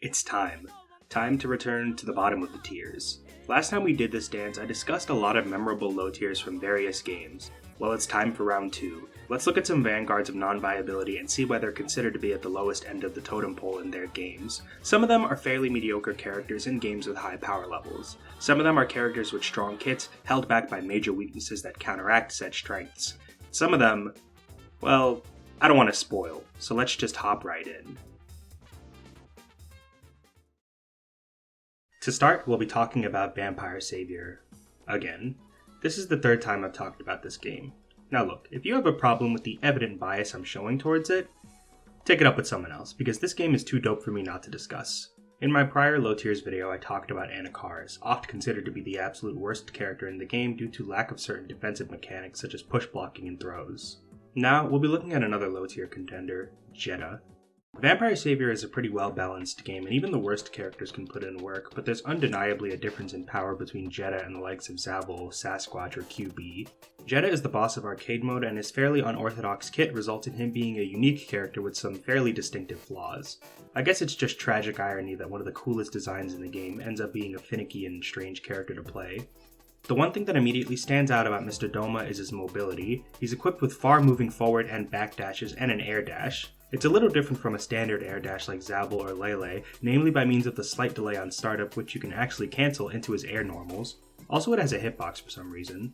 It's time. Time to return to the bottom of the tiers. Last time we did this dance, I discussed a lot of memorable low tiers from various games. Well, it's time for round 2. Let's look at some vanguards of non-viability and see why they're considered to be at the lowest end of the totem pole in their games. Some of them are fairly mediocre characters in games with high power levels. Some of them are characters with strong kits, held back by major weaknesses that counteract said strengths. Some of them, well, I don't want to spoil, so let's just hop right in. To start, we'll be talking about Vampire Savior. Again, this is the third time I've talked about this game. Now look, if you have a problem with the evident bias I'm showing towards it, take it up with someone else, because this game is too dope for me not to discuss. In my prior low tiers video, I talked about Anakars, oft considered to be the absolute worst character in the game due to lack of certain defensive mechanics such as push blocking and throws. Now, we'll be looking at another low tier contender, Jedah. Vampire Savior is a pretty well balanced game, and even the worst characters can put in work, but there's undeniably a difference in power between Jedah and the likes of Zabul, Sasquatch, or QB. Jedah is the boss of arcade mode, and his fairly unorthodox kit results in him being a unique character with some fairly distinctive flaws. I guess it's just tragic irony that one of the coolest designs in the game ends up being a finicky and strange character to play. The one thing that immediately stands out about Mr. Dohma is his mobility. He's equipped with far moving forward and back dashes and an air dash. It's a little different from a standard air dash like Zabul or Lele, namely by means of the slight delay on startup, which you can actually cancel into his air normals. Also, it has a hitbox for some reason.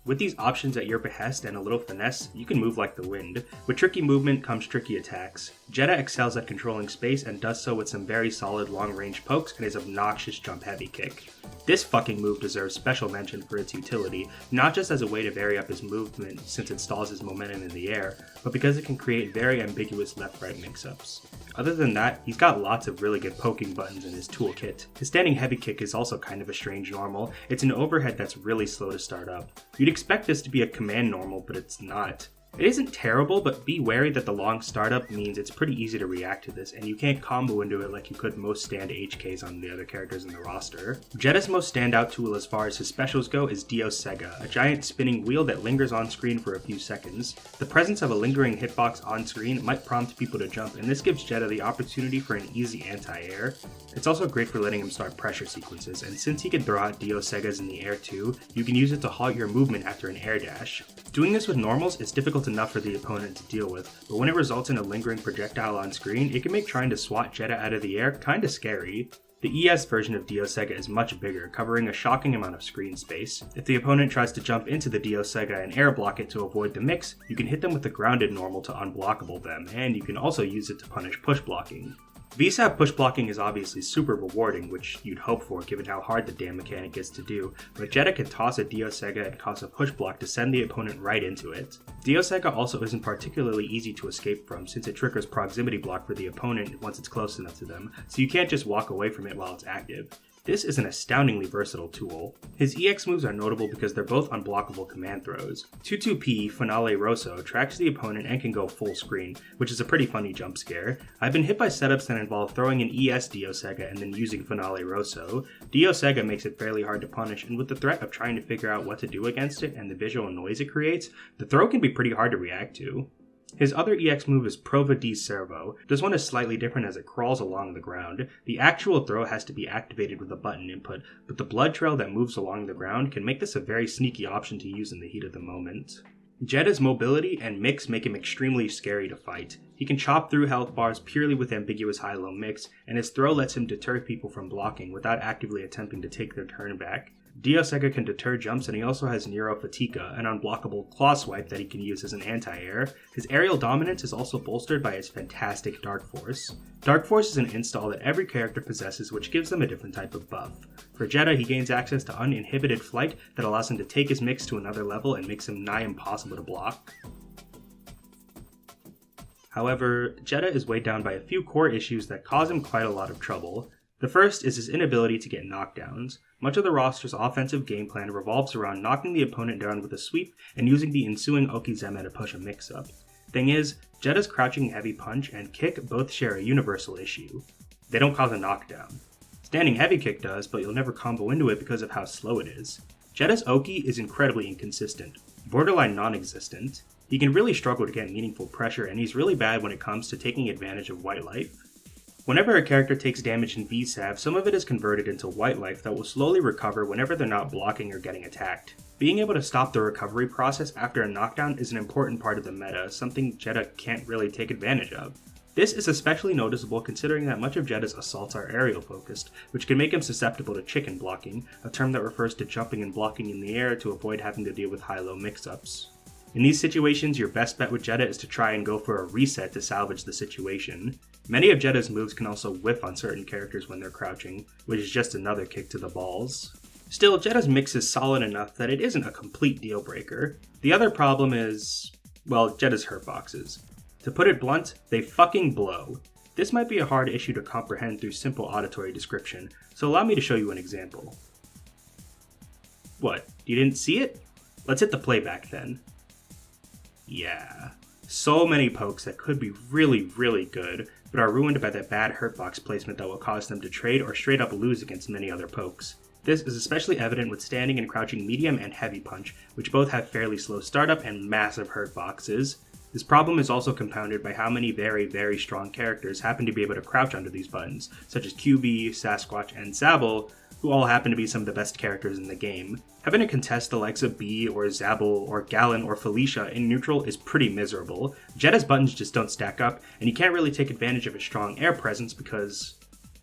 With these options at your behest and a little finesse, you can move like the wind. With tricky movement comes tricky attacks. Jedah excels at controlling space and does so with some very solid long-range pokes and his obnoxious jump heavy kick. This fucking move deserves special mention for its utility, not just as a way to vary up his movement since it stalls his momentum in the air, but because it can create very ambiguous left-right mix-ups. Other than that, he's got lots of really good poking buttons in his toolkit. His standing heavy kick is also kind of a strange normal. It's an overhead that's really slow to start up. You'd expect this to be a command normal, but it's not. It isn't terrible, but be wary that the long startup means it's pretty easy to react to this, and you can't combo into it like you could most stand HKs on the other characters in the roster. Jedah's most standout tool as far as his specials go is Sega, a giant spinning wheel that lingers on screen for a few seconds. The presence of a lingering hitbox on screen might prompt people to jump, and this gives Jedah the opportunity for an easy anti-air. It's also great for letting him start pressure sequences, and since he can throw out Segas in the air too, you can use it to halt your movement after an air dash. Doing this with normals is difficult enough for the opponent to deal with, but when it results in a lingering projectile on screen, it can make trying to swat Jedah out of the air kinda scary. The ES version of Sega is much bigger, covering a shocking amount of screen space. If the opponent tries to jump into the Sega and air block it to avoid the mix, you can hit them with the grounded normal to unblockable them, and you can also use it to punish push blocking. VSAP push blocking is obviously super rewarding, which you'd hope for given how hard the damn mechanic is to do, but Jedah can toss a Sega and cause a push block to send the opponent right into it. Sega also isn't particularly easy to escape from since it triggers proximity block for the opponent once it's close enough to them, so you can't just walk away from it while it's active. This is an astoundingly versatile tool. His EX moves are notable because they're both unblockable command throws. 22P Finale Rosso tracks the opponent and can go full screen, which is a pretty funny jump scare. I've been hit by setups that involve throwing an ES Sega and then using Finale Rosso. Sega makes it fairly hard to punish, and with the threat of trying to figure out what to do against it and the visual noise it creates, the throw can be pretty hard to react to. His other EX move is Prova di Servo. This one is slightly different as it crawls along the ground. The actual throw has to be activated with a button input, but the blood trail that moves along the ground can make this a very sneaky option to use in the heat of the moment. Jedah's mobility and mix make him extremely scary to fight. He can chop through health bars purely with ambiguous high-low mix, and his throw lets him deter people from blocking without actively attempting to take their turn back. Sega can deter jumps, and he also has Nero Fatica, an unblockable claw swipe that he can use as an anti-air. His aerial dominance is also bolstered by his fantastic Dark Force. Dark Force is an install that every character possesses, which gives them a different type of buff. For Jedah, he gains access to uninhibited flight that allows him to take his mix to another level and makes him nigh impossible to block. However, Jedah is weighed down by a few core issues that cause him quite a lot of trouble. The first is his inability to get knockdowns. Much of the roster's offensive game plan revolves around knocking the opponent down with a sweep and using the ensuing Okizeme to push a mix-up. Thing is, Jedah's crouching heavy punch and kick both share a universal issue. They don't cause a knockdown. Standing heavy kick does, but you'll never combo into it because of how slow it is. Jedah's Oki is incredibly inconsistent, borderline non-existent. He can really struggle to get meaningful pressure, and he's really bad when it comes to taking advantage of white light. Whenever a character takes damage in VSAV, some of it is converted into white life that will slowly recover whenever they're not blocking or getting attacked. Being able to stop the recovery process after a knockdown is an important part of the meta, something Jedah can't really take advantage of. This is especially noticeable considering that much of Jedah's assaults are aerial focused, which can make him susceptible to chicken blocking, a term that refers to jumping and blocking in the air to avoid having to deal with high-low mix-ups. In these situations, your best bet with Jedah is to try and go for a reset to salvage the situation. Many of Jedah's moves can also whiff on certain characters when they're crouching, which is just another kick to the balls. Still, Jedah's mix is solid enough that it isn't a complete deal breaker. The other problem is, well, Jedah's hurtboxes. To put it blunt, they fucking blow. This might be a hard issue to comprehend through simple auditory description, so allow me to show you an example. What, you didn't see it? Let's hit the playback then. Yeah. So many pokes that could be really, really good, but are ruined by that bad hurtbox placement that will cause them to trade or straight up lose against many other pokes. This is especially evident with standing and crouching medium and heavy punch, which both have fairly slow startup and massive hurtboxes. This problem is also compounded by how many very, very strong characters happen to be able to crouch under these buttons, such as QB, Sasquatch, and Zabel, who all happen to be some of the best characters in the game. Having to contest the likes of Bee or Zabel or Galen or Felicia in neutral is pretty miserable. Jedah's buttons just don't stack up, and you can't really take advantage of his strong air presence because,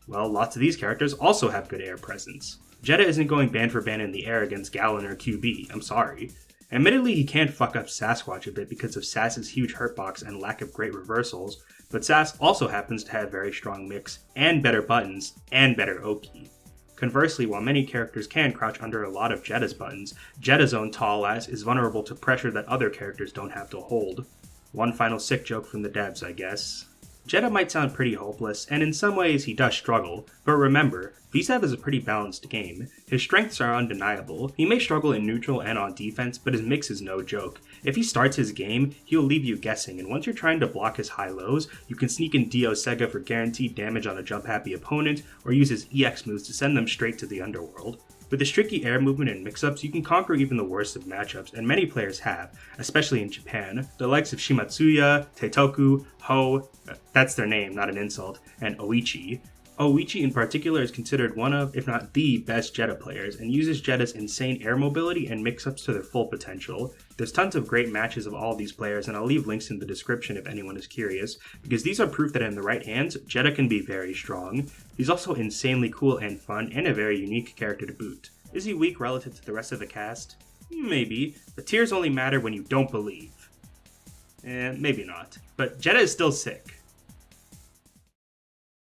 well, lots of these characters also have good air presence. Jedah isn't going band for band in the air against Galen or QB, I'm sorry. Admittedly, he can fuck up Sasquatch a bit because of Sass's huge hurtbox and lack of great reversals, but Sass also happens to have very strong mix, and better buttons, and better Oki. Conversely, while many characters can crouch under a lot of Jedah's buttons, Jedah's own tall ass is vulnerable to pressure that other characters don't have to hold. One final sick joke from the devs, I guess. Jedah might sound pretty hopeless, and in some ways he does struggle, but remember, VSAV is a pretty balanced game. His strengths are undeniable. He may struggle in neutral and on defense, but his mix is no joke. If he starts his game, he'll leave you guessing, and once you're trying to block his high-lows, you can sneak in Dio Sega for guaranteed damage on a jump-happy opponent, or use his EX moves to send them straight to the underworld. With his tricky air movement and mix-ups, you can conquer even the worst of matchups, and many players have, especially in Japan. The likes of Shimatsuya, Teitoku, Ho, that's their name, not an insult, and Oichi. Oichi in particular is considered one of, if not the best Jedah players, and uses Jedah's insane air mobility and mix-ups to their full potential. There's tons of great matches of all these players, and I'll leave links in the description if anyone is curious, because these are proof that in the right hands, Jedah can be very strong. He's also insanely cool and fun, and a very unique character to boot. Is he weak relative to the rest of the cast? Maybe, but tears only matter when you don't believe. Maybe not, but Jedah is still sick.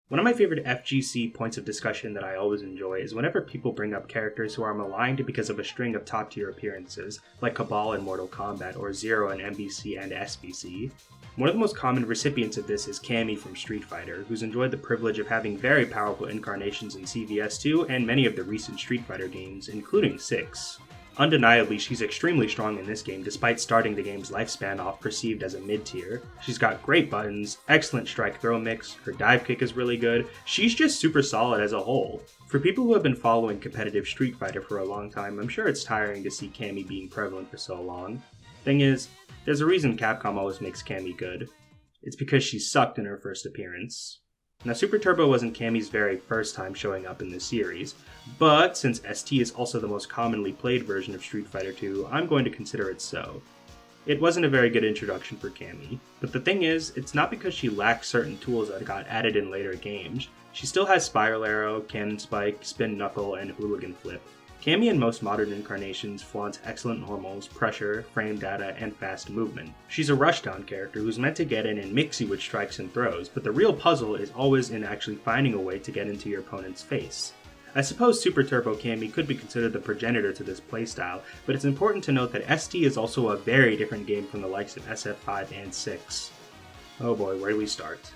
One of my favorite FGC points of discussion that I always enjoy is whenever people bring up characters who are maligned because of a string of top-tier appearances, like Cabal in Mortal Kombat or Zero in MBC and SBC. One of the most common recipients of this is Cammy from Street Fighter, who's enjoyed the privilege of having very powerful incarnations in CVS2 and many of the recent Street Fighter games, including 6. Undeniably, she's extremely strong in this game despite starting the game's lifespan off perceived as a mid-tier. She's got great buttons, excellent strike throw mix, her dive kick is really good, she's just super solid as a whole. For people who have been following competitive Street Fighter for a long time, I'm sure it's tiring to see Cammy being prevalent for so long. Thing is, there's a reason Capcom always makes Cammy good. It's because she sucked in her first appearance. Now, Super Turbo wasn't Cammy's very first time showing up in this series, but since ST is also the most commonly played version of Street Fighter 2, I'm going to consider it so. It wasn't a very good introduction for Cammy, but the thing is, it's not because she lacks certain tools that got added in later games. She still has Spiral Arrow, Cannon Spike, Spin Knuckle, and Hooligan Flip. Cammy in most modern incarnations flaunts excellent normals, pressure, frame data, and fast movement. She's a rushdown character who's meant to get in and mix you with strikes and throws, but the real puzzle is always in actually finding a way to get into your opponent's face. I suppose Super Turbo Cammy could be considered the progenitor to this playstyle, but it's important to note that ST is also a very different game from the likes of SF5 and 6. Oh boy, where do we start?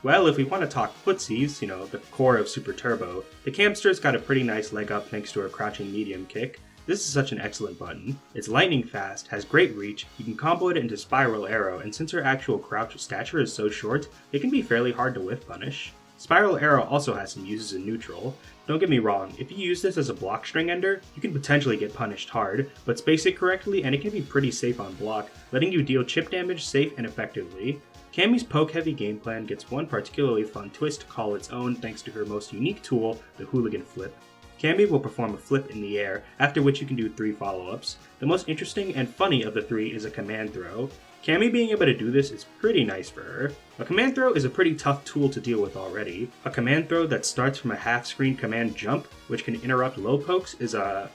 Well, if we want to talk footsies, the core of Super Turbo, the Camster's got a pretty nice leg up thanks to her crouching medium kick. This is such an excellent button. It's lightning fast, has great reach, you can combo it into Spiral Arrow, and since her actual crouch stature is so short, it can be fairly hard to whiff punish. Spiral Arrow also has some uses in neutral. Don't get me wrong, if you use this as a block string ender, you can potentially get punished hard, but space it correctly and it can be pretty safe on block, letting you deal chip damage safe and effectively. Cammy's poke-heavy game plan gets one particularly fun twist to call its own thanks to her most unique tool, the hooligan flip. Cammy will perform a flip in the air, after which you can do 3 follow-ups. The most interesting and funny of the 3 is a command throw. Cammy being able to do this is pretty nice for her. A command throw is a pretty tough tool to deal with already. A command throw that starts from a half-screen command jump, which can interrupt low pokes, is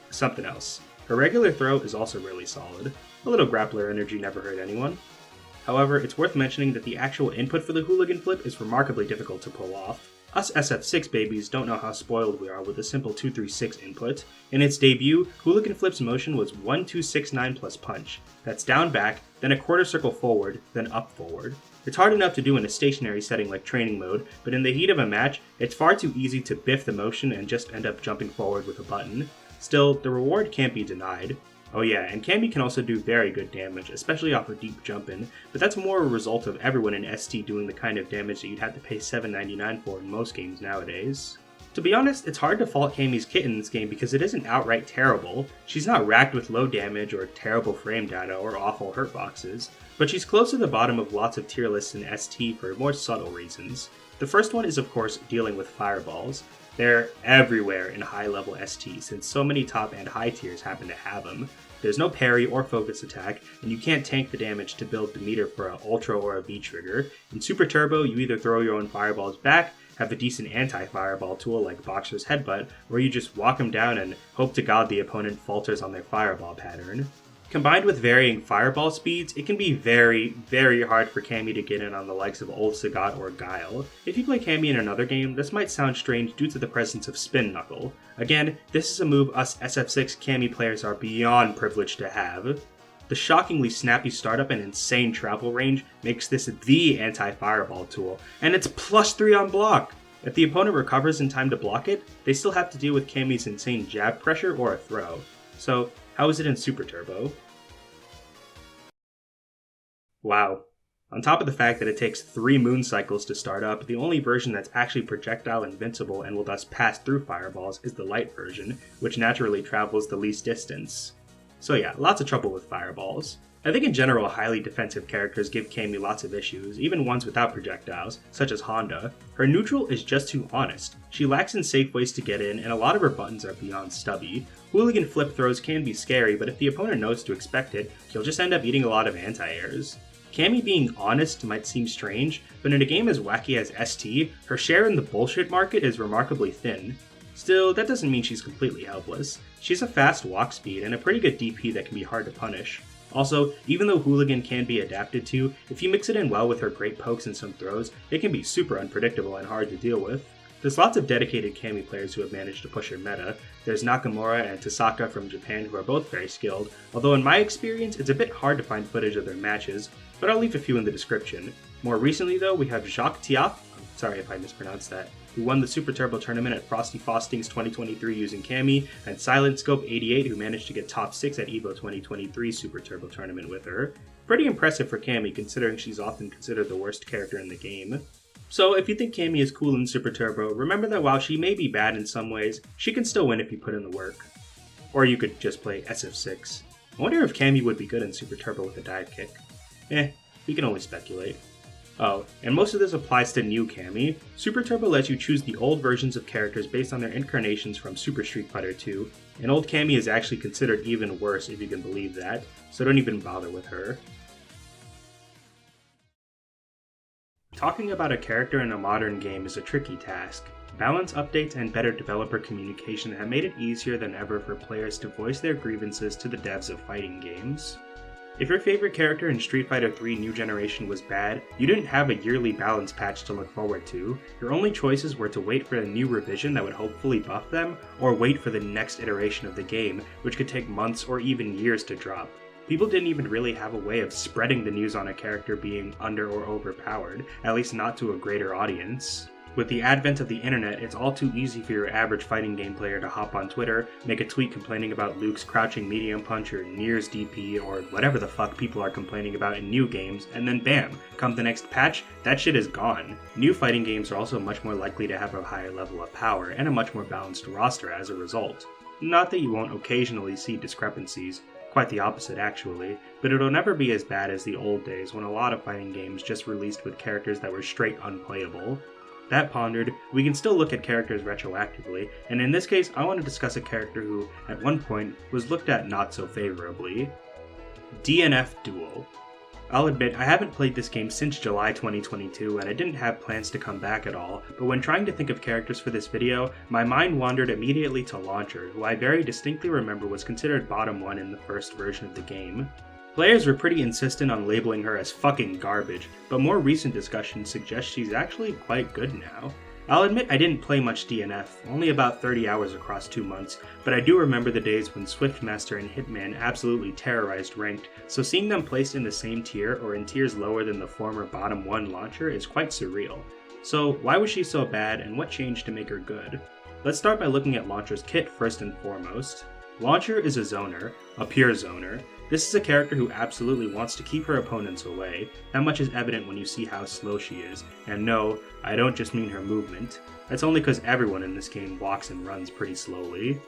something else. Her regular throw is also really solid. A little grappler energy never hurt anyone. However, it's worth mentioning that the actual input for the hooligan flip is remarkably difficult to pull off. Us SF6 babies don't know how spoiled we are with a simple 236 input. In its debut, hooligan flip's motion was 1-2-6-9 plus punch. That's down back, then a quarter circle forward, then up forward. It's hard enough to do in a stationary setting like training mode, but in the heat of a match, it's far too easy to biff the motion and just end up jumping forward with a button. Still, the reward can't be denied. Oh yeah, and Cammy can also do very good damage, especially off her deep jump-in, but that's more a result of everyone in ST doing the kind of damage that you'd have to pay $7.99 for in most games nowadays. To be honest, it's hard to fault Cammy's kit in this game because it isn't outright terrible. She's not racked with low damage or terrible frame data or awful hurt boxes, but she's close to the bottom of lots of tier lists in ST for more subtle reasons. The first one is of course dealing with fireballs. They're everywhere in high-level ST since so many top and high tiers happen to have them. There's no parry or focus attack, and you can't tank the damage to build the meter for a Ultra or a V-trigger. In Super Turbo, you either throw your own fireballs back, have a decent anti-fireball tool like Boxer's Headbutt, or you just walk them down and hope to god the opponent falters on their fireball pattern. Combined with varying fireball speeds, it can be very, very hard for Cammy to get in on the likes of Old Sagat or Guile. If you play Cammy in another game, this might sound strange due to the presence of Spin Knuckle. Again, this is a move us SF6 Cammy players are beyond privileged to have. The shockingly snappy startup and insane travel range makes this the anti-fireball tool, and it's +3 on block! If the opponent recovers in time to block it, they still have to deal with Cammy's insane jab pressure or a throw. So, how is it in Super Turbo? Wow. On top of the fact that it takes 3 moon cycles to start up, the only version that's actually projectile invincible and will thus pass through fireballs is the light version, which naturally travels the least distance. So yeah, lots of trouble with fireballs. I think in general highly defensive characters give Cammy lots of issues, even ones without projectiles, such as Honda. Her neutral is just too honest. She lacks in safe ways to get in, and a lot of her buttons are beyond stubby. Hooligan flip throws can be scary, but if the opponent knows to expect it, he'll just end up eating a lot of anti-airs. Cammy being honest might seem strange, but in a game as wacky as ST, her share in the bullshit market is remarkably thin. Still, that doesn't mean she's completely helpless. She has a fast walk speed and a pretty good DP that can be hard to punish. Also, even though Hooligan can be adapted to, if you mix it in well with her great pokes and some throws, it can be super unpredictable and hard to deal with. There's lots of dedicated Cammy players who have managed to push her meta. There's Nakamura and Tasaka from Japan who are both very skilled, although in my experience it's a bit hard to find footage of their matches, but I'll leave a few in the description. More recently though, we have Jacques Tiaf, sorry if I mispronounced that, who won the Super Turbo tournament at Frosty Faustings 2023 using Cammy, and Silent Scope 88 who managed to get top 6 at EVO 2023 Super Turbo tournament with her. Pretty impressive for Cammy considering she's often considered the worst character in the game. So if you think Cammy is cool in Super Turbo, remember that while she may be bad in some ways, she can still win if you put in the work. Or you could just play SF6. I wonder if Cammy would be good in Super Turbo with a dive kick. We can only speculate. Oh, and most of this applies to new Cammy. Super Turbo lets you choose the old versions of characters based on their incarnations from Super Street Fighter 2, and old Cammy is actually considered even worse if you can believe that, so don't even bother with her. Talking about a character in a modern game is a tricky task. Balance updates and better developer communication have made it easier than ever for players to voice their grievances to the devs of fighting games. If your favorite character in Street Fighter 3 New Generation was bad, you didn't have a yearly balance patch to look forward to. Your only choices were to wait for a new revision that would hopefully buff them, or wait for the next iteration of the game, which could take months or even years to drop. People didn't even really have a way of spreading the news on a character being under or overpowered, at least not to a greater audience. With the advent of the internet, it's all too easy for your average fighting game player to hop on Twitter, make a tweet complaining about Luke's crouching medium punch or Nier's DP or whatever the fuck people are complaining about in new games, and then bam, come the next patch, that shit is gone. New fighting games are also much more likely to have a higher level of power and a much more balanced roster as a result. Not that you won't occasionally see discrepancies. Quite the opposite, actually, but it'll never be as bad as the old days when a lot of fighting games just released with characters that were straight unplayable. That pondered, we can still look at characters retroactively, and in this case, I want to discuss a character who, at one point, was looked at not so favorably. DNF Duel. I'll admit, I haven't played this game since July 2022, and I didn't have plans to come back at all, but when trying to think of characters for this video, my mind wandered immediately to Launcher, who I very distinctly remember was considered bottom 1 in the first version of the game. Players were pretty insistent on labeling her as fucking garbage, but more recent discussions suggest she's actually quite good now. I'll admit I didn't play much DNF, only about 30 hours across 2 months, but I do remember the days when Swiftmaster and Hitman absolutely terrorized Ranked, so seeing them placed in the same tier or in tiers lower than the former bottom 1 Launcher is quite surreal. So why was she so bad and what changed to make her good? Let's start by looking at Launcher's kit first and foremost. Launcher is a zoner, a pure zoner. This is a character who absolutely wants to keep her opponents away. That much is evident when you see how slow she is. And no, I don't just mean her movement. That's only because everyone in this game walks and runs pretty slowly.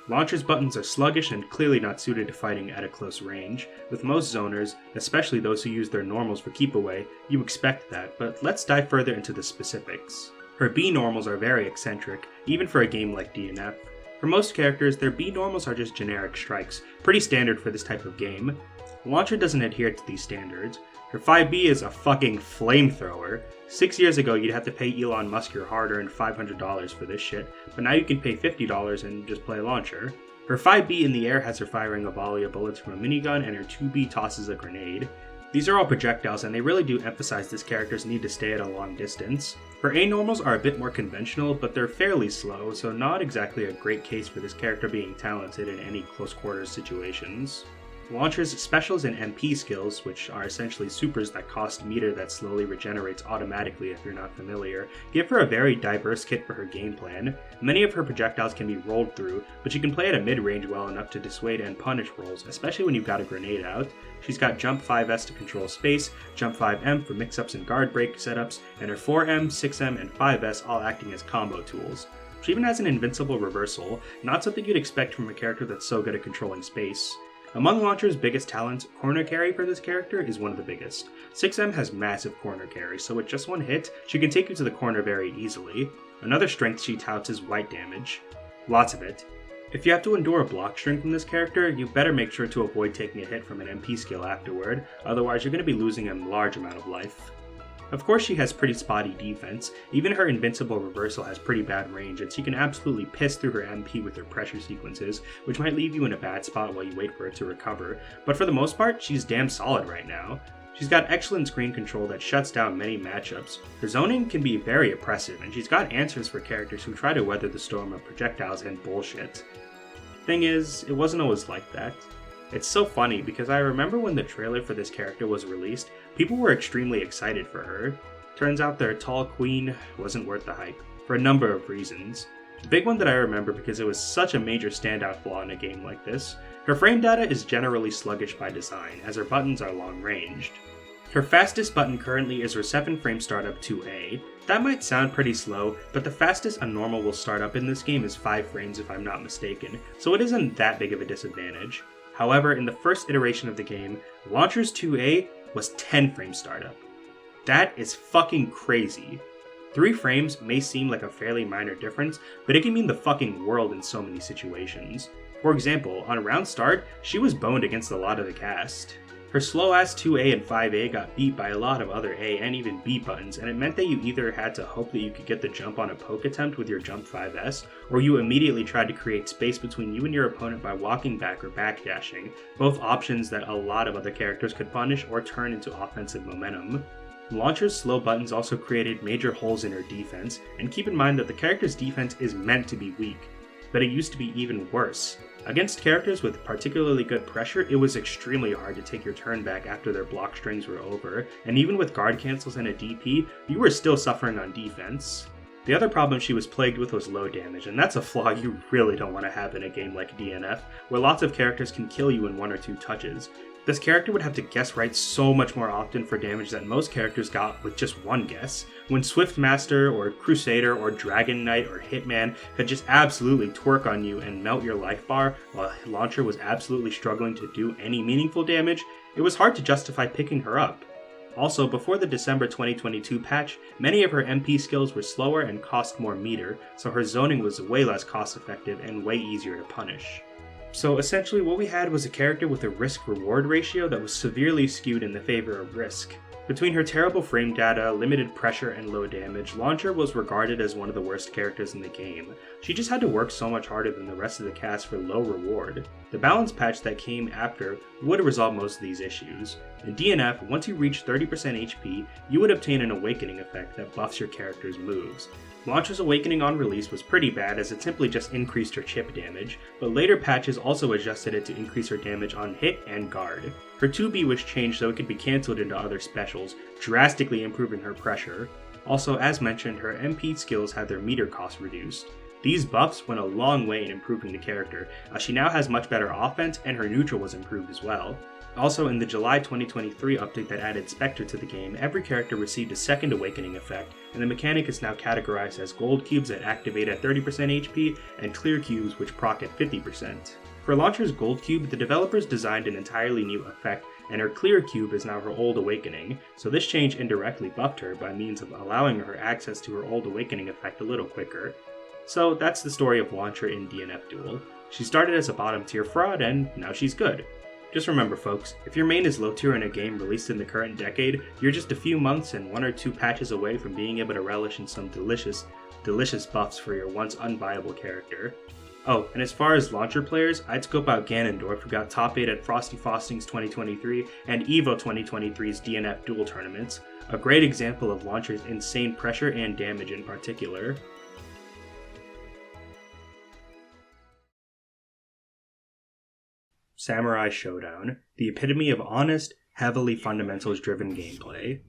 Launcher's buttons are sluggish and clearly not suited to fighting at a close range. With most zoners, especially those who use their normals for keep away, you expect that, but let's dive further into the specifics. Her B normals are very eccentric, even for a game like DNF. For most characters, their B normals are just generic strikes, pretty standard for this type of game. Launcher doesn't adhere to these standards. Her 5B is a fucking flamethrower. 6 years ago, you'd have to pay Elon Musk your hard-earned $500 for this shit, but now you can pay $50 and just play Launcher. Her 5B in the air has her firing a volley of bullets from a minigun, and her 2B tosses a grenade. These are all projectiles, and they really do emphasize this character's need to stay at a long distance. Her A normals are a bit more conventional, but they're fairly slow, so not exactly a great case for this character being talented in any close quarters situations. Launcher's specials and MP skills, which are essentially supers that cost meter that slowly regenerates automatically if you're not familiar, give her a very diverse kit for her game plan. Many of her projectiles can be rolled through, but she can play at a mid-range well enough to dissuade and punish rolls, especially when you've got a grenade out. She's got Jump 5S to control space, Jump 5M for mix-ups and guard break setups, and her 4M, 6M, and 5S all acting as combo tools. She even has an invincible reversal, not something you'd expect from a character that's so good at controlling space. Among Launcher's biggest talents, corner carry for this character is one of the biggest. 6M has massive corner carry, so with just one hit, she can take you to the corner very easily. Another strength she touts is white damage. Lots of it. If you have to endure a block string from this character, you better make sure to avoid taking a hit from an MP skill afterward, otherwise you're going to be losing a large amount of life. Of course she has pretty spotty defense, even her invincible reversal has pretty bad range, and she can absolutely piss through her MP with her pressure sequences, which might leave you in a bad spot while you wait for it to recover, but for the most part, she's damn solid right now. She's got excellent screen control that shuts down many matchups. Her zoning can be very oppressive, and she's got answers for characters who try to weather the storm of projectiles and bullshit. Thing is, it wasn't always like that. It's so funny because I remember when the trailer for this character was released, people were extremely excited for her. Turns out their tall queen wasn't worth the hype, for a number of reasons. The big one that I remember because it was such a major standout flaw in a game like this. Her frame data is generally sluggish by design, as her buttons are long-ranged. Her fastest button currently is her 7-frame startup 2A. That might sound pretty slow, but the fastest a normal will start up in this game is 5 frames if I'm not mistaken, so it isn't that big of a disadvantage. However, in the first iteration of the game, Launcher's 2A was 10 frame startup. That is fucking crazy. 3 frames may seem like a fairly minor difference, but it can mean the fucking world in so many situations. For example, on round start, she was boned against a lot of the cast. Her slow-ass 2A and 5A got beat by a lot of other A and even B buttons, and it meant that you either had to hope that you could get the jump on a poke attempt with your jump 5S, or you immediately tried to create space between you and your opponent by walking back or backdashing, both options that a lot of other characters could punish or turn into offensive momentum. Launcher's slow buttons also created major holes in her defense, and keep in mind that the character's defense is meant to be weak, but it used to be even worse. Against characters with particularly good pressure, it was extremely hard to take your turn back after their block strings were over, and even with guard cancels and a DP, you were still suffering on defense. The other problem she was plagued with was low damage, and that's a flaw you really don't want to have in a game like DNF, where lots of characters can kill you in 1 or 2 touches. This character would have to guess right so much more often for damage that most characters got with just one guess, when Swiftmaster or Crusader or Dragon Knight or Hitman could just absolutely twerk on you and melt your life bar while Launcher was absolutely struggling to do any meaningful damage. It was hard to justify picking her up. Also, before the December 2022 patch, many of her MP skills were slower and cost more meter, so her zoning was way less cost effective and way easier to punish. So essentially what we had was a character with a risk-reward ratio that was severely skewed in the favor of risk. Between her terrible frame data, limited pressure, and low damage, Launcher was regarded as one of the worst characters in the game. She just had to work so much harder than the rest of the cast for low reward. The balance patch that came after would resolve most of these issues. In DNF, once you reach 30% HP, you would obtain an awakening effect that buffs your character's moves. Launcher's awakening on release was pretty bad as it simply just increased her chip damage, but later patches also adjusted it to increase her damage on hit and guard. Her 2B was changed so it could be cancelled into other specials, drastically improving her pressure. Also, as mentioned, her MP skills had their meter cost reduced. These buffs went a long way in improving the character, as she now has much better offense and her neutral was improved as well. Also, in the July 2023 update that added Spectre to the game, every character received a second awakening effect, and the mechanic is now categorized as gold cubes that activate at 30% HP and clear cubes which proc at 50%. For Launcher's gold cube, the developers designed an entirely new effect, and her clear cube is now her old awakening, so this change indirectly buffed her by means of allowing her access to her old awakening effect a little quicker. So that's the story of Launcher in DNF Duel. She started as a bottom tier fraud and now she's good. Just remember folks, if your main is low tier in a game released in the current decade, you're just a few months and 1 or 2 patches away from being able to relish in some delicious buffs for your once unviable character. Oh, and as far as Launcher players, I'd scope out Ganondorf, who got top 8 at Frosty Faustings 2023 and EVO 2023's DNF Duel tournaments, a great example of Launcher's insane pressure and damage in particular. Samurai Shodown, the epitome of honest, heavily fundamentals-driven gameplay.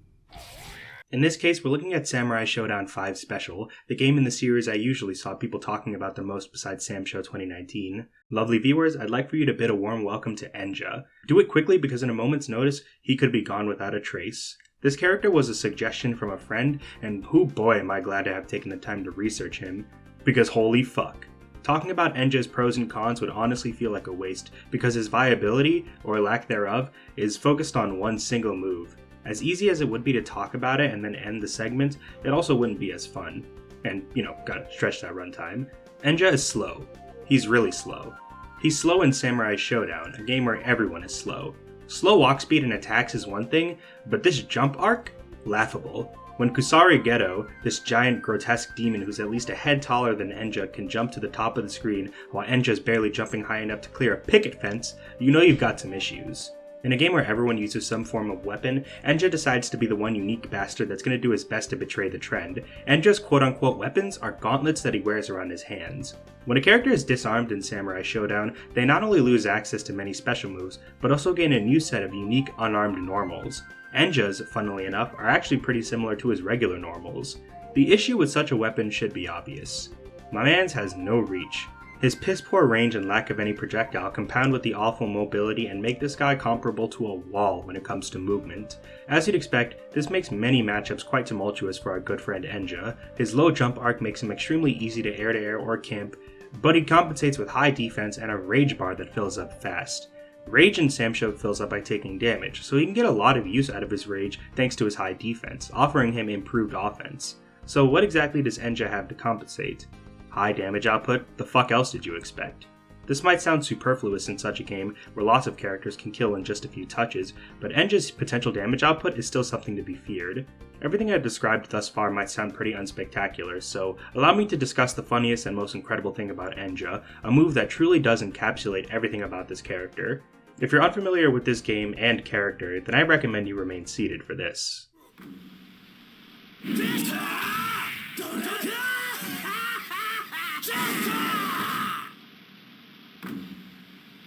In this case, we're looking at Samurai Shodown 5 Special, the game in the series I usually saw people talking about the most besides Sam Show 2019. Lovely viewers, I'd like for you to bid a warm welcome to Enja. Do it quickly because in a moment's notice, he could be gone without a trace. This character was a suggestion from a friend, and whoo boy am I glad to have taken the time to research him, because holy fuck. Talking about Enja's pros and cons would honestly feel like a waste, because his viability, or lack thereof, is focused on one single move. As easy as it would be to talk about it and then end the segment, it also wouldn't be as fun. And, gotta stretch that runtime. Enja is slow. He's really slow. He's slow in Samurai Shodown, a game where everyone is slow. Slow walk speed and attacks is one thing, but this jump arc? Laughable. When Kusari Geto, this giant grotesque demon who's at least a head taller than Enja, can jump to the top of the screen while Enja's barely jumping high enough to clear a picket fence, you know you've got some issues. In a game where everyone uses some form of weapon, Enja decides to be the one unique bastard that's going to do his best to betray the trend. Enja's quote-unquote weapons are gauntlets that he wears around his hands. When a character is disarmed in Samurai Shodown, they not only lose access to many special moves, but also gain a new set of unique unarmed normals. Enja's, funnily enough, are actually pretty similar to his regular normals. The issue with such a weapon should be obvious. My man's has no reach. His piss-poor range and lack of any projectile compound with the awful mobility and make this guy comparable to a wall when it comes to movement. As you'd expect, this makes many matchups quite tumultuous for our good friend Enja. His low jump arc makes him extremely easy to air or camp, but he compensates with high defense and a rage bar that fills up fast. Rage in Samsho fills up by taking damage, so he can get a lot of use out of his rage thanks to his high defense, offering him improved offense. So what exactly does Enja have to compensate? High damage output? The fuck else did you expect? This might sound superfluous in such a game where lots of characters can kill in just a few touches, but Enja's potential damage output is still something to be feared. Everything I've described thus far might sound pretty unspectacular, so allow me to discuss the funniest and most incredible thing about Enja, a move that truly does encapsulate everything about this character. If you're unfamiliar with this game and character, then I recommend you remain seated for this.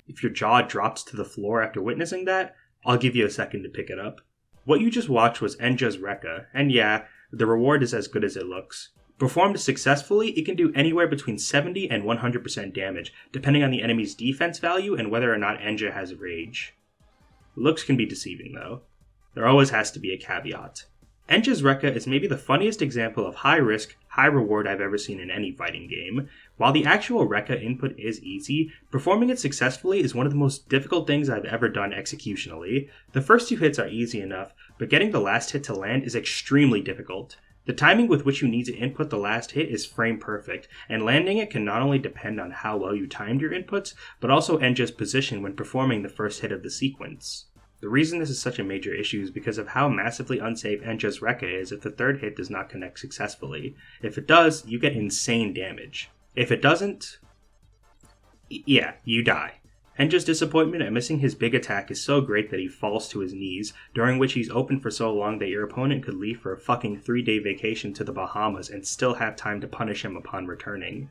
If your jaw drops to the floor after witnessing that, I'll give you a second to pick it up. What you just watched was Enja's Rekka, and yeah, the reward is as good as it looks. Performed successfully, it can do anywhere between 70 and 100% damage, depending on the enemy's defense value and whether or not Enja has rage. Looks can be deceiving though. There always has to be a caveat. Enja's Rekka is maybe the funniest example of high risk, high reward I've ever seen in any fighting game. While the actual Rekka input is easy, performing it successfully is one of the most difficult things I've ever done executionally. The first 2 hits are easy enough, but getting the last hit to land is extremely difficult. The timing with which you need to input the last hit is frame perfect, and landing it can not only depend on how well you timed your inputs, but also Enja's position when performing the first hit of the sequence. The reason this is such a major issue is because of how massively unsafe Enja's Rekka is if the third hit does not connect successfully. If it does, you get insane damage. If it doesn't, yeah, you die. Enja's disappointment at missing his big attack is so great that he falls to his knees, during which he's open for so long that your opponent could leave for a fucking 3-day vacation to the Bahamas and still have time to punish him upon returning.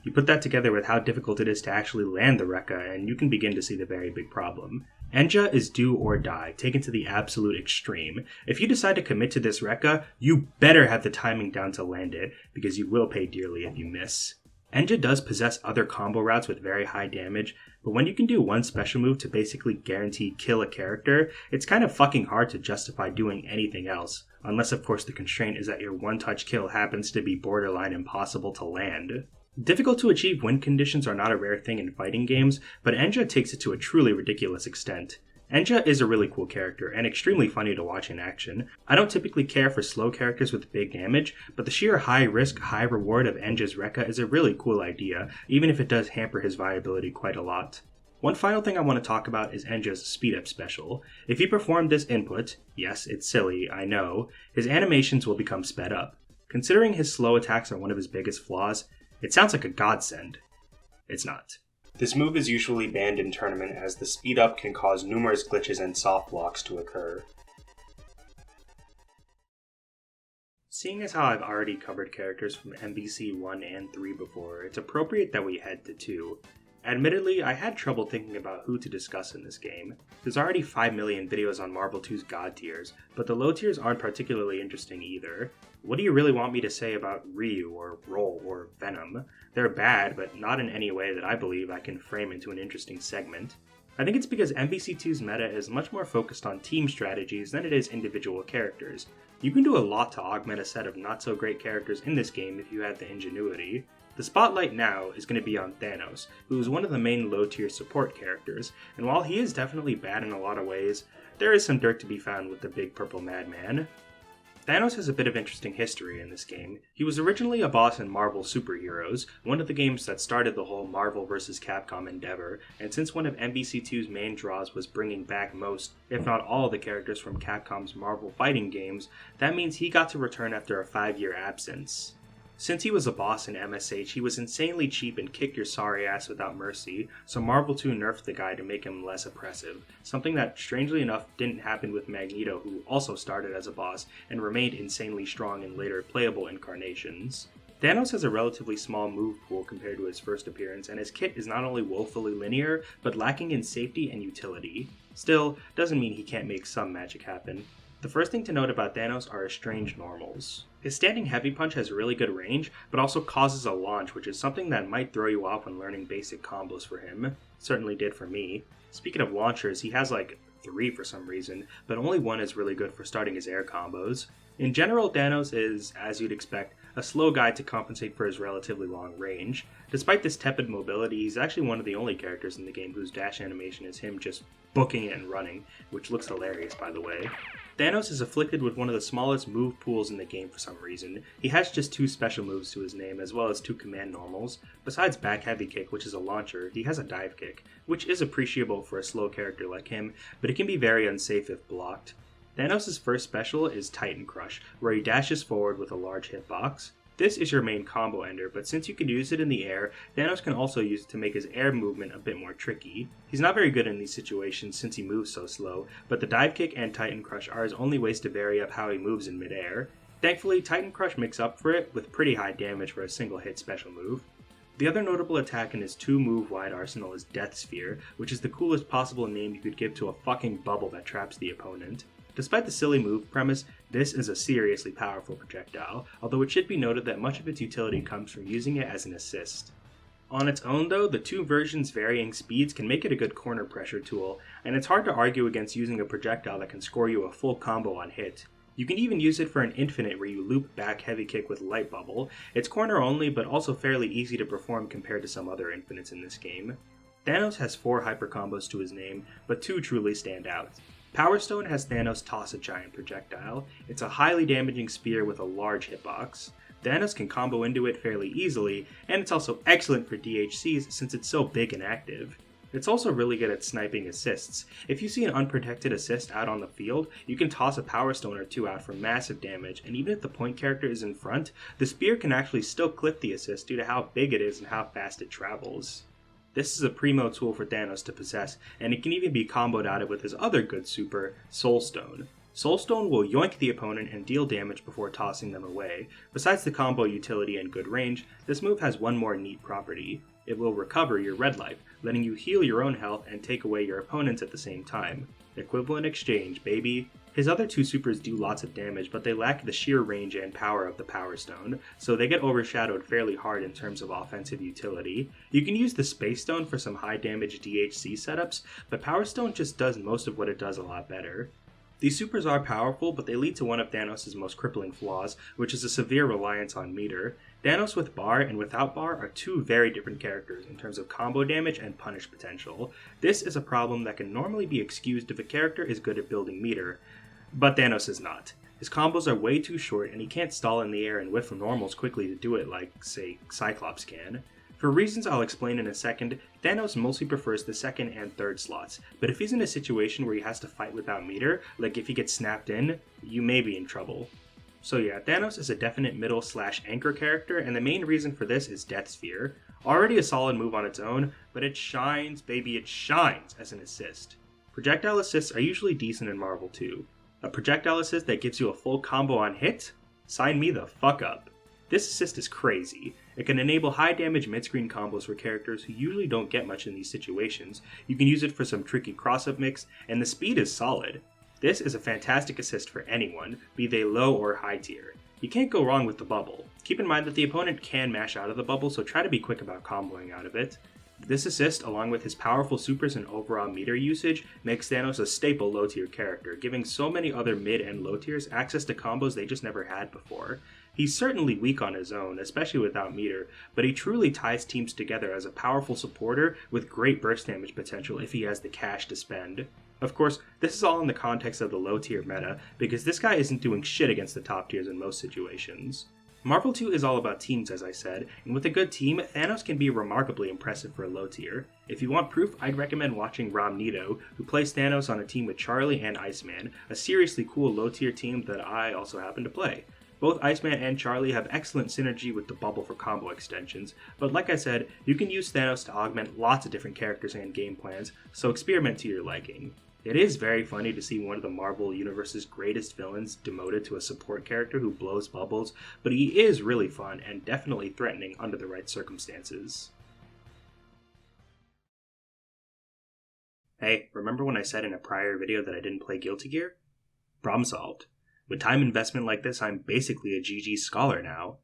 You put that together with how difficult it is to actually land the Rekka, and you can begin to see the very big problem. Enja is do or die, taken to the absolute extreme. If you decide to commit to this Rekka, you better have the timing down to land it, because you will pay dearly if you miss. Enja does possess other combo routes with very high damage, but when you can do one special move to basically guarantee kill a character, it's kind of fucking hard to justify doing anything else, unless of course the constraint is that your one-touch kill happens to be borderline impossible to land. Difficult to achieve win conditions are not a rare thing in fighting games, but Enja takes it to a truly ridiculous extent. Enja is a really cool character, and extremely funny to watch in action. I don't typically care for slow characters with big damage, but the sheer high risk, high reward of Enja's Rekka is a really cool idea, even if it does hamper his viability quite a lot. One final thing I want to talk about is Enja's speed up special. If he performed this input, yes, it's silly, I know, his animations will become sped up. Considering his slow attacks are one of his biggest flaws, it sounds like a godsend. It's not. This move is usually banned in tournament as the speed up can cause numerous glitches and soft blocks to occur. Seeing as how I've already covered characters from MVC 1 and 3 before, it's appropriate that we head to 2. Admittedly, I had trouble thinking about who to discuss in this game. There's already 5 million videos on Marvel 2's God tiers, but the low tiers aren't particularly interesting either. What do you really want me to say about Ryu, or Roll, or Venom? They're bad, but not in any way that I believe I can frame into an interesting segment. I think it's because MVC2's meta is much more focused on team strategies than it is individual characters. You can do a lot to augment a set of not-so-great characters in this game if you have the ingenuity. The spotlight now is going to be on Thanos, who is one of the main low-tier support characters, and while he is definitely bad in a lot of ways, there is some dirt to be found with the big purple madman. Thanos has a bit of interesting history in this game. He was originally a boss in Marvel Super Heroes, one of the games that started the whole Marvel vs. Capcom endeavor, and since one of MVC2's main draws was bringing back most, if not all, the characters from Capcom's Marvel fighting games, that means he got to return after a 5-year absence. Since he was a boss in MSH, he was insanely cheap and kicked your sorry ass without mercy, so Marvel 2 nerfed the guy to make him less oppressive, something that strangely enough didn't happen with Magneto, who also started as a boss and remained insanely strong in later playable incarnations. Thanos has a relatively small move pool compared to his first appearance, and his kit is not only woefully linear, but lacking in safety and utility. Still, doesn't mean he can't make some magic happen. The first thing to note about Thanos are his strange normals. His standing heavy punch has really good range, but also causes a launch, which is something that might throw you off when learning basic combos for him. It certainly did for me. Speaking of launchers, he has like 3 for some reason, but only 1 is really good for starting his air combos. In general, Thanos is, as you'd expect, a slow guy to compensate for his relatively long range. Despite this tepid mobility, he's actually one of the only characters in the game whose dash animation is him just booking it and running, which looks hilarious by the way. Thanos is afflicted with one of the smallest move pools in the game for some reason. He has just 2 special moves to his name, as well as 2 command normals. Besides back heavy kick, which is a launcher, he has a dive kick, which is appreciable for a slow character like him, but it can be very unsafe if blocked. Thanos' first special is Titan Crush, where he dashes forward with a large hitbox. This is your main combo ender, but since you can use it in the air, Thanos can also use it to make his air movement a bit more tricky. He's not very good in these situations since he moves so slow, but the dive kick and Titan Crush are his only ways to vary up how he moves in midair. Thankfully, Titan Crush makes up for it with pretty high damage for a single hit special move. The other notable attack in his 2-move wide arsenal is Death Sphere, which is the coolest possible name you could give to a fucking bubble that traps the opponent. Despite the silly move premise, this is a seriously powerful projectile, although it should be noted that much of its utility comes from using it as an assist. On its own though, the two versions' varying speeds can make it a good corner pressure tool, and it's hard to argue against using a projectile that can score you a full combo on hit. You can even use it for an infinite where you loop back heavy kick with light bubble. It's corner only, but also fairly easy to perform compared to some other infinites in this game. Thanos has 4 hyper combos to his name, but 2 truly stand out. Power Stone has Thanos toss a giant projectile. It's a highly damaging spear with a large hitbox. Thanos can combo into it fairly easily, and it's also excellent for DHCs since it's so big and active. It's also really good at sniping assists. If you see an unprotected assist out on the field, you can toss a Power Stone or 2 out for massive damage, and even if the point character is in front, the spear can actually still clip the assist due to how big it is and how fast it travels. This is a primo tool for Thanos to possess, and it can even be comboed out of with his other good super, Soul Stone. Soul Stone will yoink the opponent and deal damage before tossing them away. Besides the combo utility and good range, this move has one more neat property. It will recover your red life, letting you heal your own health and take away your opponent's at the same time. Equivalent exchange, baby. His other 2 supers do lots of damage, but they lack the sheer range and power of the Power Stone, so they get overshadowed fairly hard in terms of offensive utility. You can use the Space Stone for some high damage DHC setups, but Power Stone just does most of what it does a lot better. These supers are powerful, but they lead to one of Thanos' most crippling flaws, which is a severe reliance on meter. Thanos with bar and without bar are 2 very different characters in terms of combo damage and punish potential. This is a problem that can normally be excused if a character is good at building meter, but Thanos is not. His combos are way too short and he can't stall in the air and whiff normals quickly to do it like, say, Cyclops can. For reasons I'll explain in a second, Thanos mostly prefers the second and third slots, but if he's in a situation where he has to fight without meter, like if he gets snapped in, you may be in trouble. So yeah, Thanos is a definite middle/anchor character, and the main reason for this is Death Sphere. Already a solid move on its own, but it shines, baby, it shines as an assist. Projectile assists are usually decent in Marvel too. A projectile assist that gives you a full combo on hit? Sign me the fuck up. This assist is crazy. It can enable high damage mid-screen combos for characters who usually don't get much in these situations. You can use it for some tricky cross-up mix, and the speed is solid. This is a fantastic assist for anyone, be they low or high tier. You can't go wrong with the bubble. Keep in mind that the opponent can mash out of the bubble, so try to be quick about comboing out of it. This assist, along with his powerful supers and overall meter usage, makes Thanos a staple low-tier character, giving so many other mid and low tiers access to combos they just never had before. He's certainly weak on his own, especially without meter, but he truly ties teams together as a powerful supporter with great burst damage potential if he has the cash to spend. Of course, this is all in the context of the low-tier meta, because this guy isn't doing shit against the top tiers in most situations. Marvel 2 is all about teams, as I said, and with a good team, Thanos can be remarkably impressive for a low tier. If you want proof, I'd recommend watching Romnito, who plays Thanos on a team with Charlie and Iceman, a seriously cool low tier team that I also happen to play. Both Iceman and Charlie have excellent synergy with the bubble for combo extensions, but like I said, you can use Thanos to augment lots of different characters and game plans, so experiment to your liking. It is very funny to see one of the Marvel Universe's greatest villains demoted to a support character who blows bubbles, but he is really fun and definitely threatening under the right circumstances. Hey, remember when I said in a prior video that I didn't play Guilty Gear? Problem solved. With time investment like this, I'm basically a GG scholar now.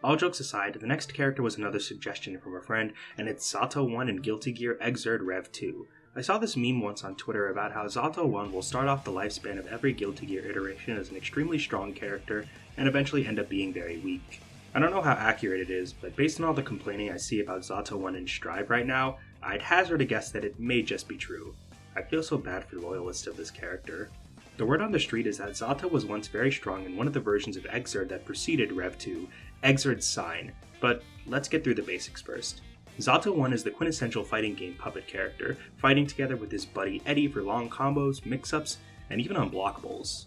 All jokes aside, the next character was another suggestion from a friend, and it's Zato 1 in Guilty Gear Xrd Rev 2. I saw this meme once on Twitter about how Zato 1 will start off the lifespan of every Guilty Gear iteration as an extremely strong character, and eventually end up being very weak. I don't know how accurate it is, but based on all the complaining I see about Zato 1 in Strive right now, I'd hazard a guess that it may just be true. I feel so bad for loyalists of this character. The word on the street is that Zato was once very strong in one of the versions of Xrd that preceded Rev 2, Xrd Sign, but let's get through the basics first. Zato 1 is the quintessential fighting game puppet character, fighting together with his buddy Eddie for long combos, mix-ups, and even unblockables.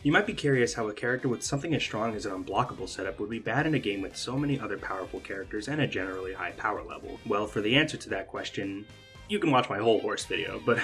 You might be curious how a character with something as strong as an unblockable setup would be bad in a game with so many other powerful characters and a generally high power level. Well, for the answer to that question, you can watch my whole horse video, but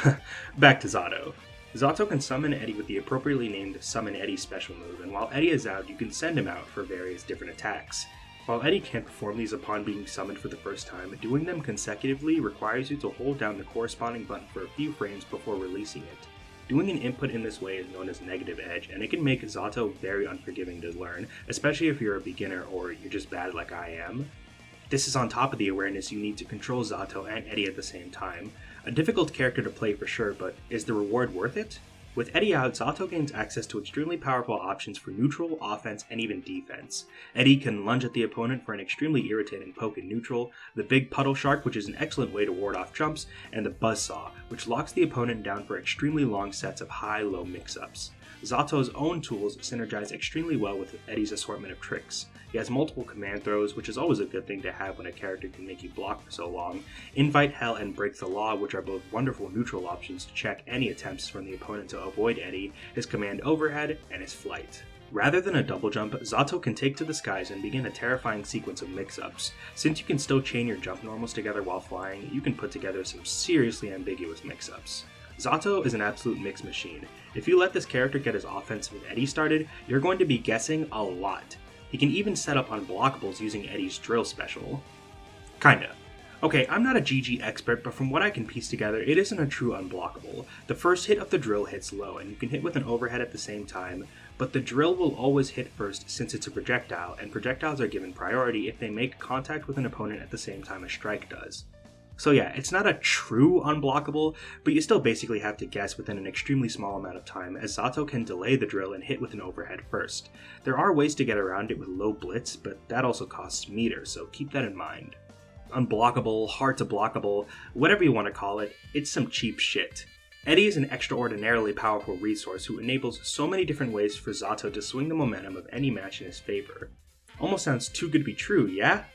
back to Zato. Zato can summon Eddie with the appropriately named Summon Eddie special move, and while Eddie is out, you can send him out for various different attacks. While Eddie can't perform these upon being summoned for the first time, doing them consecutively requires you to hold down the corresponding button for a few frames before releasing it. Doing an input in this way is known as negative edge, and it can make Zato very unforgiving to learn, especially if you're a beginner or you're just bad like I am. This is on top of the awareness you need to control Zato and Eddie at the same time. A difficult character to play for sure, but is the reward worth it? With Eddie out, Zato gains access to extremely powerful options for neutral, offense, and even defense. Eddie can lunge at the opponent for an extremely irritating poke in neutral, the Big Puddle Shark, which is an excellent way to ward off jumps, and the Buzzsaw, which locks the opponent down for extremely long sets of high-low mix-ups. Zato's own tools synergize extremely well with Eddie's assortment of tricks. He has multiple command throws, which is always a good thing to have when a character can make you block for so long, Invite Hell and Break the Law, which are both wonderful neutral options to check any attempts from the opponent to avoid Eddie, his command overhead, and his flight. Rather than a double jump, Zato can take to the skies and begin a terrifying sequence of mix-ups. Since you can still chain your jump normals together while flying, you can put together some seriously ambiguous mix-ups. Zato is an absolute mix machine. If you let this character get his offense with Eddie started, you're going to be guessing a lot. He can even set up unblockables using Eddie's drill special. Kinda. Okay, I'm not a GG expert, but from what I can piece together, it isn't a true unblockable. The first hit of the drill hits low, and you can hit with an overhead at the same time, but the drill will always hit first since it's a projectile, and projectiles are given priority if they make contact with an opponent at the same time a strike does. So yeah, it's not a true unblockable, but you still basically have to guess within an extremely small amount of time, as Zato can delay the drill and hit with an overhead first. There are ways to get around it with low blitz, but that also costs meter, so keep that in mind. Unblockable, hard to blockable, whatever you want to call it, it's some cheap shit. Eddie is an extraordinarily powerful resource who enables so many different ways for Zato to swing the momentum of any match in his favor. Almost sounds too good to be true, yeah?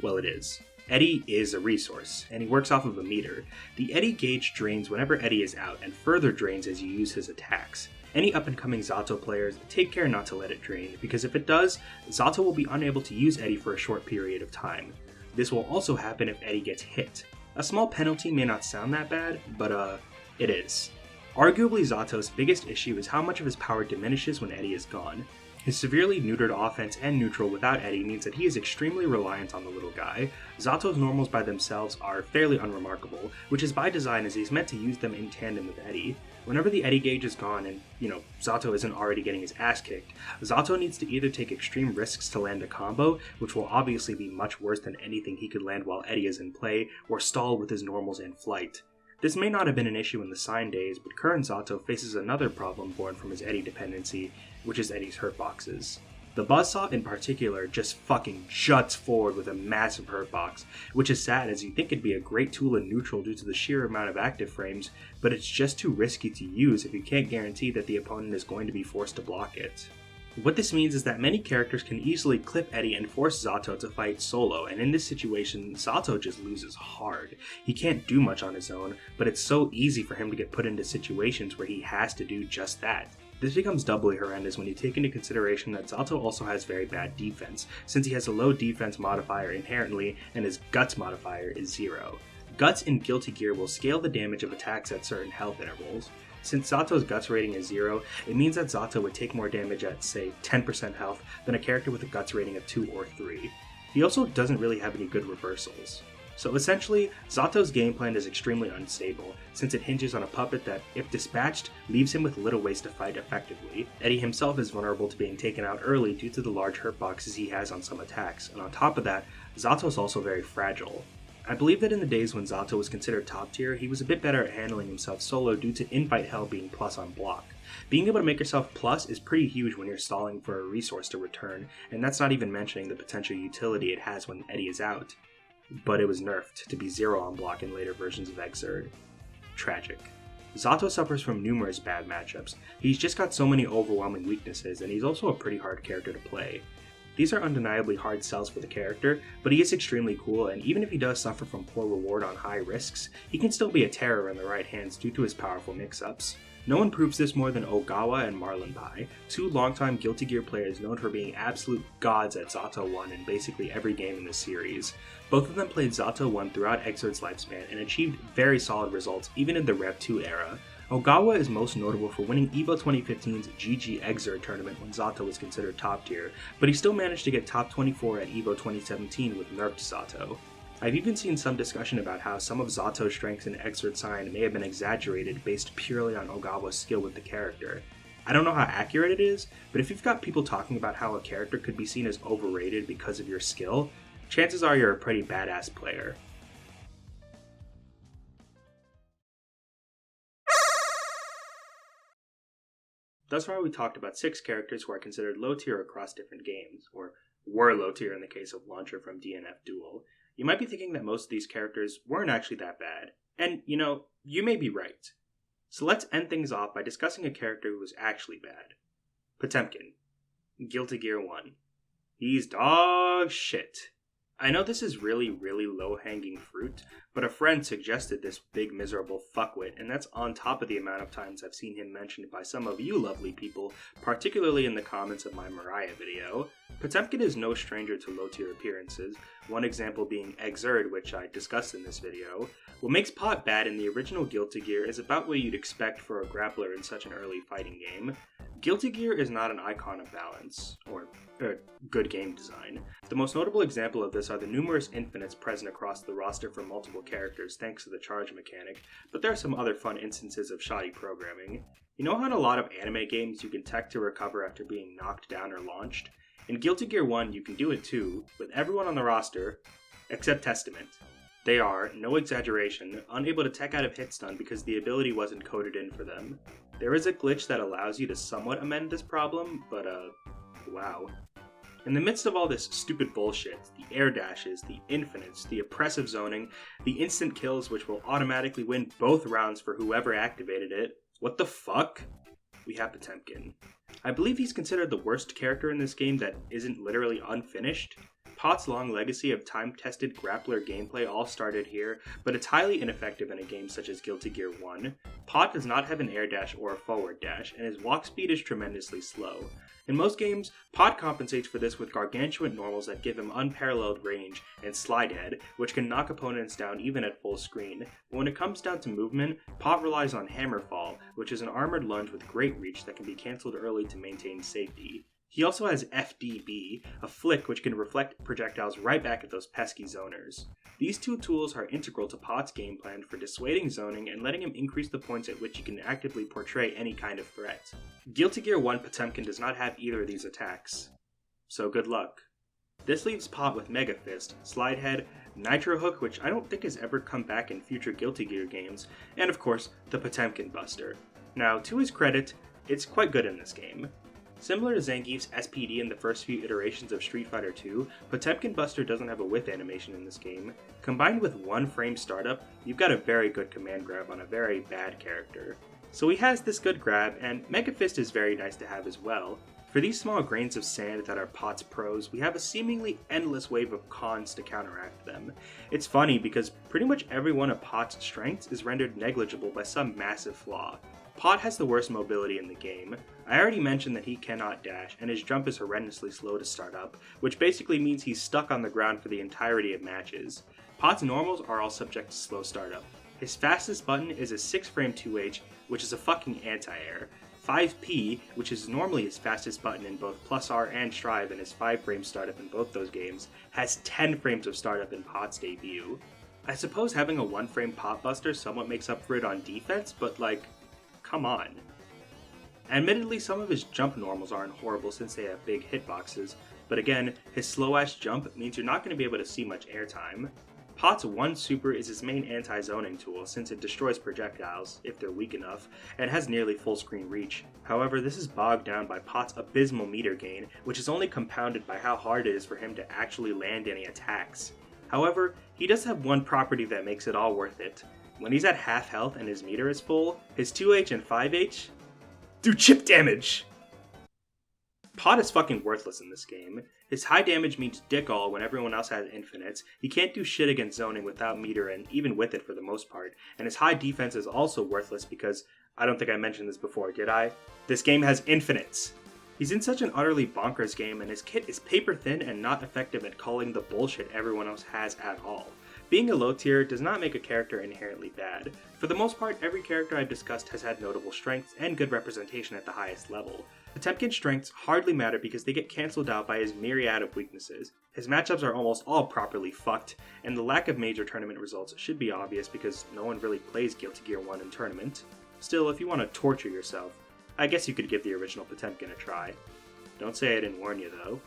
Well, it is. Eddie is a resource, and he works off of a meter. The Eddie gauge drains whenever Eddie is out, and further drains as you use his attacks. Any up-and-coming Zato players, take care not to let it drain, because if it does, Zato will be unable to use Eddie for a short period of time. This will also happen if Eddie gets hit. A small penalty may not sound that bad, but it is. Arguably Zato's biggest issue is how much of his power diminishes when Eddie is gone. His severely neutered offense and neutral without Eddie means that he is extremely reliant on the little guy. Zato's normals by themselves are fairly unremarkable, which is by design as he's meant to use them in tandem with Eddie. Whenever the Eddie gauge is gone and, Zato isn't already getting his ass kicked, Zato needs to either take extreme risks to land a combo, which will obviously be much worse than anything he could land while Eddie is in play, or stall with his normals in flight. This may not have been an issue in the Sign days, but current Zato faces another problem born from his Eddie dependency, which is Eddie's hurt boxes. The Buzzsaw in particular just fucking juts forward with a massive hurt box, which is sad as you think it'd be a great tool in neutral due to the sheer amount of active frames, but it's just too risky to use if you can't guarantee that the opponent is going to be forced to block it. What this means is that many characters can easily clip Eddie and force Zato to fight solo, and in this situation, Zato just loses hard. He can't do much on his own, but it's so easy for him to get put into situations where he has to do just that. This becomes doubly horrendous when you take into consideration that Zato also has very bad defense, since he has a low defense modifier inherently, and his guts modifier is 0. Guts in Guilty Gear will scale the damage of attacks at certain health intervals. Since Zato's guts rating is 0, it means that Zato would take more damage at, say, 10% health than a character with a guts rating of 2 or 3. He also doesn't really have any good reversals. So essentially, Zato's game plan is extremely unstable, since it hinges on a puppet that, if dispatched, leaves him with little ways to fight effectively. Eddie himself is vulnerable to being taken out early due to the large hurt boxes he has on some attacks, and on top of that, Zato is also very fragile. I believe that in the days when Zato was considered top tier, he was a bit better at handling himself solo due to Invite Hell being plus on block. Being able to make yourself plus is pretty huge when you're stalling for a resource to return, and that's not even mentioning the potential utility it has when Eddie is out. But it was nerfed to be 0 on block in later versions of Xrd. Tragic. Zato suffers from numerous bad matchups. He's just got so many overwhelming weaknesses, and he's also a pretty hard character to play. These are undeniably hard sells for the character, but he is extremely cool, and even if he does suffer from poor reward on high risks, he can still be a terror in the right hands due to his powerful mix-ups. No one proves this more than Ogawa and Marlinpie, two longtime Guilty Gear players known for being absolute gods at Zato 1 in basically every game in the series. Both of them played Zato 1 throughout Xrd's lifespan and achieved very solid results even in the Rev 2 era. Ogawa is most notable for winning EVO 2015's GG Xrd tournament when Zato was considered top tier, but he still managed to get top 24 at EVO 2017 with nerfed Zato. I've even seen some discussion about how some of Zato's strengths in Xrd Sign may have been exaggerated based purely on Ogawa's skill with the character. I don't know how accurate it is, but if you've got people talking about how a character could be seen as overrated because of your skill, chances are you're a pretty badass player. Thus far, we talked about 6 characters who are considered low tier across different games, or were low tier in the case of Launcher from DNF Duel. You might be thinking that most of these characters weren't actually that bad, and you may be right. So let's end things off by discussing a character who was actually bad. Potemkin. Guilty Gear 1. He's dog shit. I know this is really low-hanging fruit, but a friend suggested this big miserable fuckwit, and that's on top of the amount of times I've seen him mentioned by some of you lovely people, particularly in the comments of my Mariah video. Potemkin is no stranger to low-tier appearances, one example being Exerd, which I discussed in this video. What makes Pot bad in the original Guilty Gear is about what you'd expect for a grappler in such an early fighting game. Guilty Gear is not an icon of balance, or good game design. The most notable example of this are the numerous infinites present across the roster for multiple characters thanks to the charge mechanic, but there are some other fun instances of shoddy programming. You know how in a lot of anime games you can tech to recover after being knocked down or launched? In Guilty Gear 1 you can do it too, with everyone on the roster, except Testament. They are, no exaggeration, unable to tech out of hit stun because the ability wasn't coded in for them. There is a glitch that allows you to somewhat amend this problem, but wow. In the midst of all this stupid bullshit, the air dashes, the infinites, the oppressive zoning, the instant kills which will automatically win both rounds for whoever activated it, what the fuck? We have Potemkin. I believe he's considered the worst character in this game that isn't literally unfinished. Pot's long legacy of time-tested grappler gameplay all started here, but it's highly ineffective in a game such as Guilty Gear 1. Pot does not have an air dash or a forward dash, and his walk speed is tremendously slow. In most games, Pot compensates for this with gargantuan normals that give him unparalleled range, and slide head, which can knock opponents down even at full screen. But when it comes down to movement, Pot relies on Hammerfall, which is an armored lunge with great reach that can be cancelled early to maintain safety. He also has FDB, a flick which can reflect projectiles right back at those pesky zoners. These two tools are integral to Pot's game plan for dissuading zoning and letting him increase the points at which he can actively portray any kind of threat. Guilty Gear 1 Potemkin does not have either of these attacks, so good luck. This leaves Pot with Mega Fist, Slide Head, Nitro Hook, which I don't think has ever come back in future Guilty Gear games, and of course, the Potemkin Buster. Now, to his credit, it's quite good in this game. Similar to Zangief's SPD in the first few iterations of Street Fighter II, Potemkin Buster doesn't have a whiff animation in this game. Combined with one frame startup, you've got a very good command grab on a very bad character. So he has this good grab, and Mega Fist is very nice to have as well. For these small grains of sand that are Pot's pros, we have a seemingly endless wave of cons to counteract them. It's funny because pretty much every one of Pot's strengths is rendered negligible by some massive flaw. Pot has the worst mobility in the game. I already mentioned that he cannot dash, and his jump is horrendously slow to start up, which basically means he's stuck on the ground for the entirety of matches. Pot's normals are all subject to slow startup. His fastest button is a 6-frame 2H, which is a fucking anti-air. 5P, which is normally his fastest button in both Plus R and Strive and his 5-frame startup in both those games, has 10 frames of startup in Pot's debut. I suppose having a 1-frame Pot Buster somewhat makes up for it on defense, but come on. Admittedly, some of his jump normals aren't horrible since they have big hitboxes, but again, his slow-ass jump means you're not going to be able to see much airtime. Pot's 1 super is his main anti-zoning tool since it destroys projectiles, if they're weak enough, and has nearly full-screen reach. However, this is bogged down by Pot's abysmal meter gain, which is only compounded by how hard it is for him to actually land any attacks. However, he does have one property that makes it all worth it. When he's at half health and his meter is full, his 2H and 5H do chip damage! Pot is fucking worthless in this game. His high damage means dick all when everyone else has infinites, he can't do shit against zoning without meter and even with it for the most part, and his high defense is also worthless because, I don't think I mentioned this before, did I? This game has infinites! He's in such an utterly bonkers game and his kit is paper thin and not effective at calling the bullshit everyone else has at all. Being a low tier does not make a character inherently bad. For the most part, every character I've discussed has had notable strengths and good representation at the highest level. Potemkin's strengths hardly matter because they get cancelled out by his myriad of weaknesses. His matchups are almost all properly fucked, and the lack of major tournament results should be obvious because no one really plays Guilty Gear 1 in tournament. Still, if you want to torture yourself, I guess you could give the original Potemkin a try. Don't say I didn't warn you though.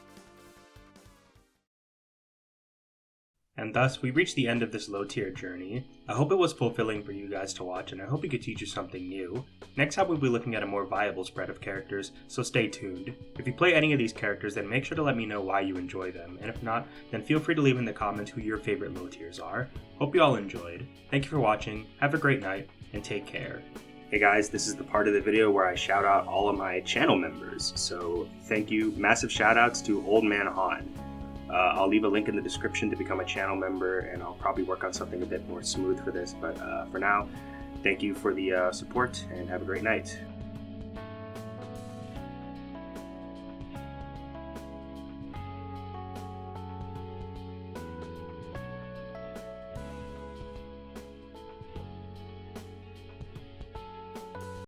And thus, we reached the end of this low-tier journey. I hope it was fulfilling for you guys to watch, and I hope it could teach you something new. Next time we'll be looking at a more viable spread of characters, so stay tuned. If you play any of these characters, then make sure to let me know why you enjoy them, and if not, then feel free to leave in the comments who your favorite low tiers are. Hope you all enjoyed. Thank you for watching, have a great night, and take care. Hey guys, this is the part of the video where I shout out all of my channel members, so thank you, massive shout outs to Old Man Han. I'll leave a link in the description to become a channel member, and I'll probably work on something a bit more smooth for this, but for now, thank you for the support, and have a great night.